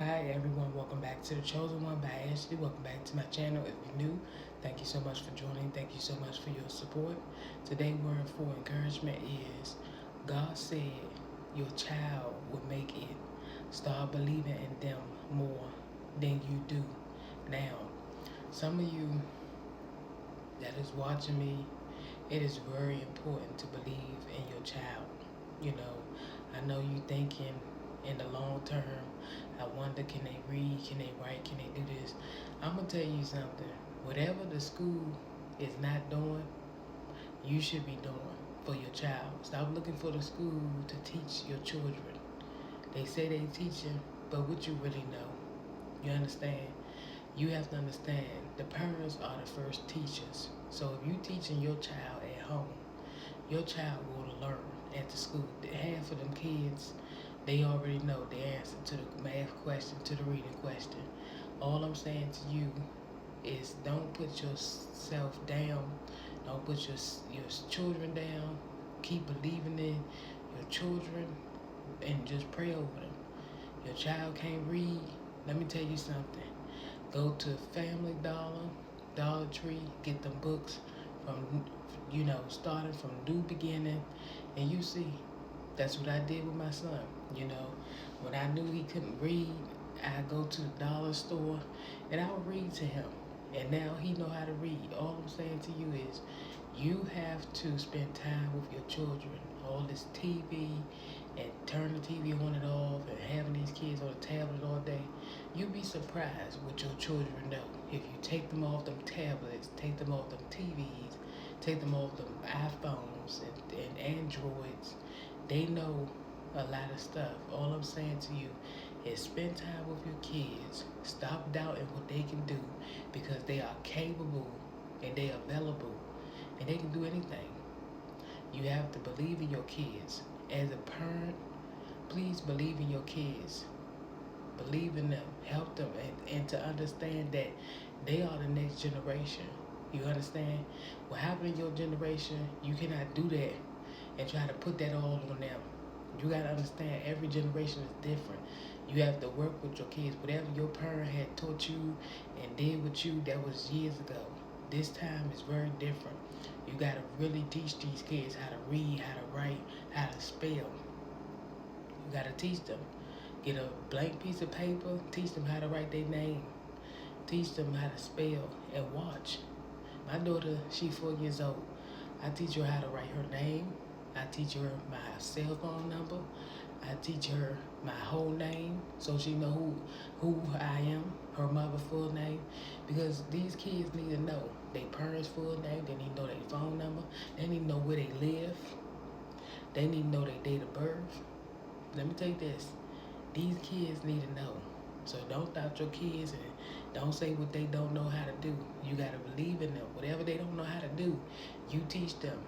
Hi everyone, welcome back to the Chosen One by Ashley. Welcome back to my channel. If you're new, thank you so much for joining. Thank you so much for your support. Today word for encouragement is God said your child will make it. Start believing in them more than you do now. Some of you that is watching me, it is very important to believe in your child. I know you thinking in the long term, I wonder, can they read, can they write, can they do this? I'm gonna tell you something. Whatever the school is not doing, you should be doing for your child. Stop looking for the school to teach your children. They say they teaching, but what you really know. You understand? You have to understand the parents are the first teachers. So if you teaching your child at home, your child will learn at the school. Half of them kids, they already know the answer to the math question, to the reading question. All I'm saying to you is don't put yourself down. Don't put your children down. Keep believing in your children and just pray over them. Your child can't read. Let me tell you something. Go to Family Dollar, Dollar Tree, get them books from, starting from new beginning, and you see, that's what I did with my son. You know, when I knew he couldn't read, I go to the dollar store and I would read to him. And now he know how to read. All I'm saying to you is you have to spend time with your children. All this TV and turn the TV on and off and having these kids on the tablet all day. You'd be surprised what your children know. If you take them off them tablets, take them off them TVs, take them off them iPhones and Androids, they know a lot of stuff. All I'm saying to you is spend time with your kids. Stop doubting what they can do because they are capable and they are available and they can do anything. You have to believe in your kids. As a parent, please believe in your kids. Believe in them, help them, and to understand that they are the next generation. You understand? What happened in your generation, you cannot do that and try to put that all on them. You gotta understand every generation is different. You have to work with your kids. Whatever your parent had taught you and did with you, that was years ago. This time is very different. You gotta really teach these kids how to read, how to write, how to spell. You gotta teach them. Get a blank piece of paper, teach them how to write their name, teach them how to spell, and watch. My daughter, she's 4 years old. I teach her how to write her name. I teach her my cell phone number. I teach her my whole name so she know who I am, her mother full name. Because these kids need to know their parents' full name. They need to know their phone number. They need to know where they live. They need to know their date of birth. Let me tell you this. These kids need to know. So don't doubt your kids and don't say what they don't know how to do. You got to believe in them. Whatever they don't know how to do, you teach them.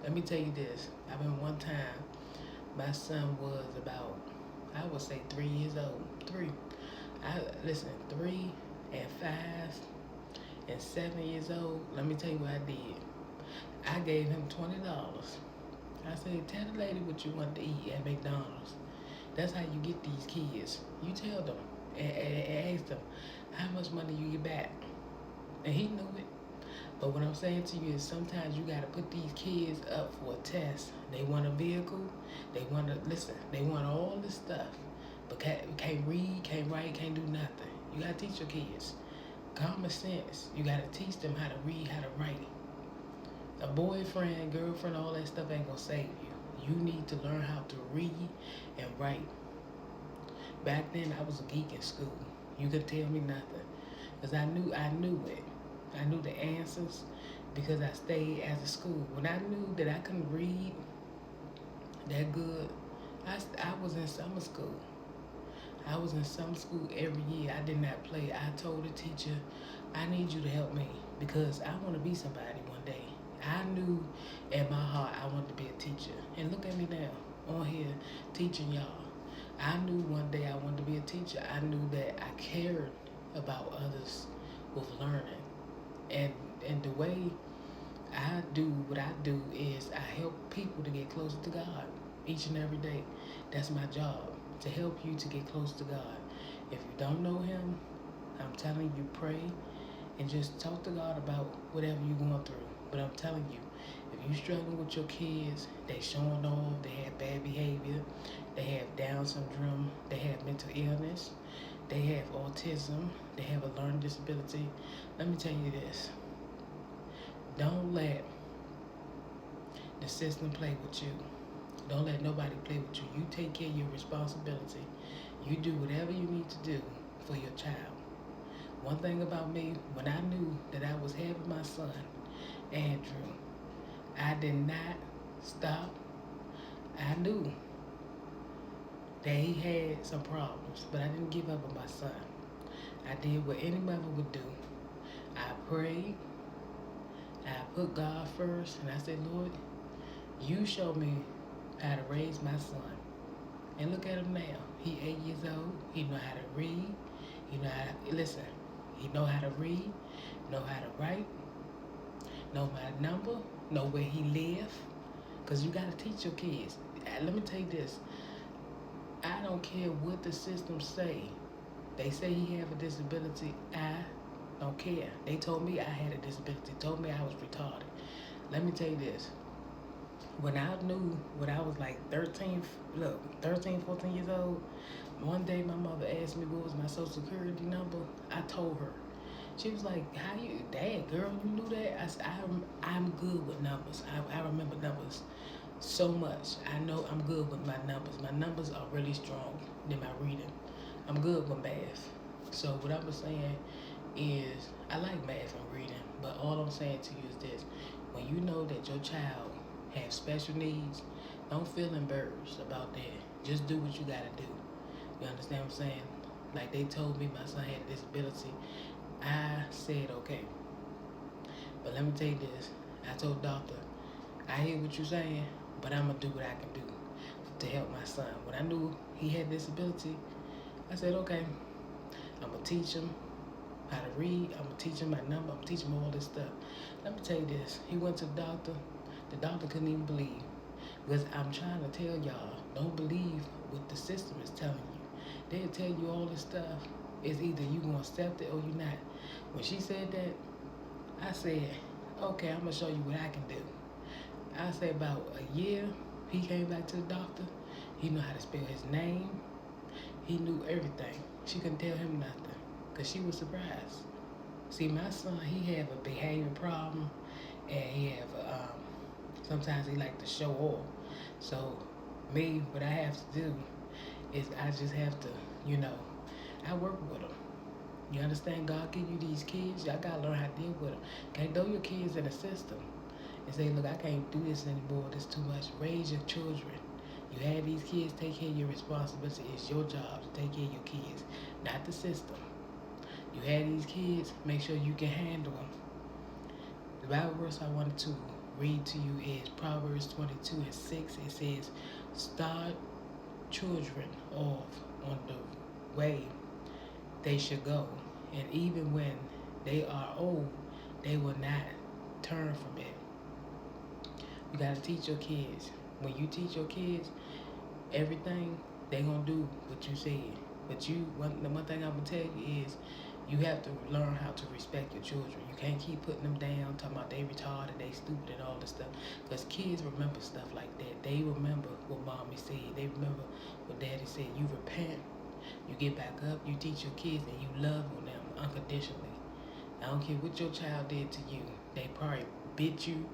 Let me tell you this. I remember one time, my son was about, I would say 3 years old. 3 and 5 and 7 years old. Let me tell you what I did. I gave him $20. I said, tell the lady what you want to eat at McDonald's. That's how you get these kids. You tell them and ask them how much money you get back. And he knew it. But what I'm saying to you is sometimes you gotta put these kids up for a test. They want a vehicle, they want to listen, they want all this stuff. But can't read, can't write, can't do nothing. You gotta teach your kids. Common sense. You gotta teach them how to read, how to write. A boyfriend, girlfriend, all that stuff ain't gonna save you. You need to learn how to read and write. Back then I was a geek in school. You could tell me nothing. Because I knew it. I knew the answers because I stayed at the school. When I knew that I couldn't read that good, I was in summer school. I was in summer school every year. I did not play. I told the teacher, I need you to help me because I want to be somebody one day. I knew in my heart I wanted to be a teacher. And look at me now, on here, teaching y'all. I knew one day I wanted to be a teacher. I knew that I cared about others with learning. And the way I do what I do is I help people to get closer to God each and every day. That's my job, to help you to get close to God. If you don't know him, I'm telling you, pray and just talk to God about whatever you're going through. But I'm telling you, if you're struggling with your kids, they showing off, they have bad behavior, they have Down syndrome, they have mental illness, they have autism, they have a learning disability. Let me tell you this. Don't let the system play with you. Don't let nobody play with you. You take care of your responsibility. You do whatever you need to do for your child. One thing about me, when I knew that I was having my son, Andrew, I did not stop. I knew that he had some problems, but I didn't give up on my son. I did what any mother would do. I prayed. I put God first, and I said, Lord, you show me how to raise my son. And look at him now. He 8 years old. He know how to read. He know how to listen. He know how to read, know how to write, know my number, know where he live. Because you got to teach your kids. Let me tell you this. I don't care what the system say. They say he have a disability. I don't care. They told me I had a disability. Told me I was retarded. Let me tell you this. When I knew, when I was like 13, 14 years old, one day my mother asked me what was my social security number. I told her. She was like, how you, Dad, girl, you knew that? I said, I'm good with numbers. I remember numbers so much. I know I'm good with my numbers. My numbers are really strong than my reading. I'm good with math. So what I was saying is, I like math and reading, but all I'm saying to you is this. When you know that your child have special needs, don't feel embarrassed about that. Just do what you gotta do. You understand what I'm saying? Like they told me my son had a disability. I said, okay. But let me tell you this. I told doctor, I hear what you're saying, but I'm gonna do what I can do to help my son. When I knew he had disability, I said, okay, I'm gonna teach him how to read. I'm gonna teach him my number. I'm gonna teach him all this stuff. Let me tell you this. He went to the doctor. The doctor couldn't even believe. Because I'm trying to tell y'all, don't believe what the system is telling you. They'll tell you all this stuff. It's either you gonna accept it or you not. When she said that, I said, okay, I'm gonna show you what I can do. I said about a year, he came back to the doctor. He knew how to spell his name. He knew everything. She couldn't tell him nothing because she was surprised. See, my son, he have a behavior problem, and he have sometimes he like to show off. So me, what I have to do is I just have to, I work with them. You understand? God give you these kids. Y'all gotta learn how to deal with them. Can't throw your kids in the system and say, look, I can't do this anymore. This too much. Raise your children. You have these kids, take care of your responsibility. It's your job to take care of your kids, not the system. You have these kids, make sure you can handle them. The Bible verse I wanted to read to you is Proverbs 22:6. It says, start children off on the way they should go, and even when they are old, they will not turn from it. You gotta teach your kids. When you teach your kids everything, they gonna do what you said. But the one thing I'm gonna tell you is, you have to learn how to respect your children. You can't keep putting them down, talking about they retarded, they stupid, and all this stuff. Because kids remember stuff like that. They remember what mommy said. They remember what daddy said. You repent, you get back up, you teach your kids, and you love on them unconditionally. I don't care what your child did to you. They probably bit you,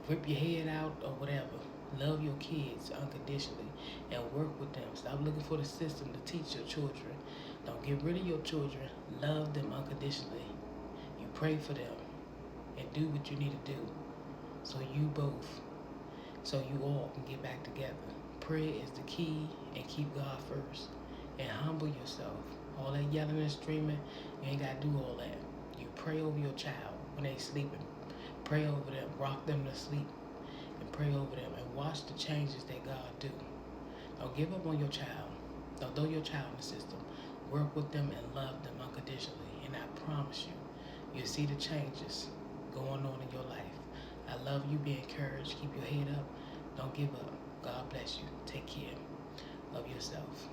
rip your head out, or whatever. Love your kids unconditionally and work with them. Stop looking for the system to teach your children. Don't get rid of your children. Love them unconditionally. You pray for them and do what you need to do so you all can get back together. Prayer is the key, and keep God first. And humble yourself. All that yelling and screaming, you ain't got to do all that. You pray over your child when they sleeping. Pray over them. Rock them to sleep. And pray over them. And watch the changes that God do. Don't give up on your child. Don't throw your child in the system. Work with them and love them unconditionally. And I promise you, you'll see the changes going on in your life. I love you. Be encouraged. Keep your head up. Don't give up. God bless you. Take care. Love yourself.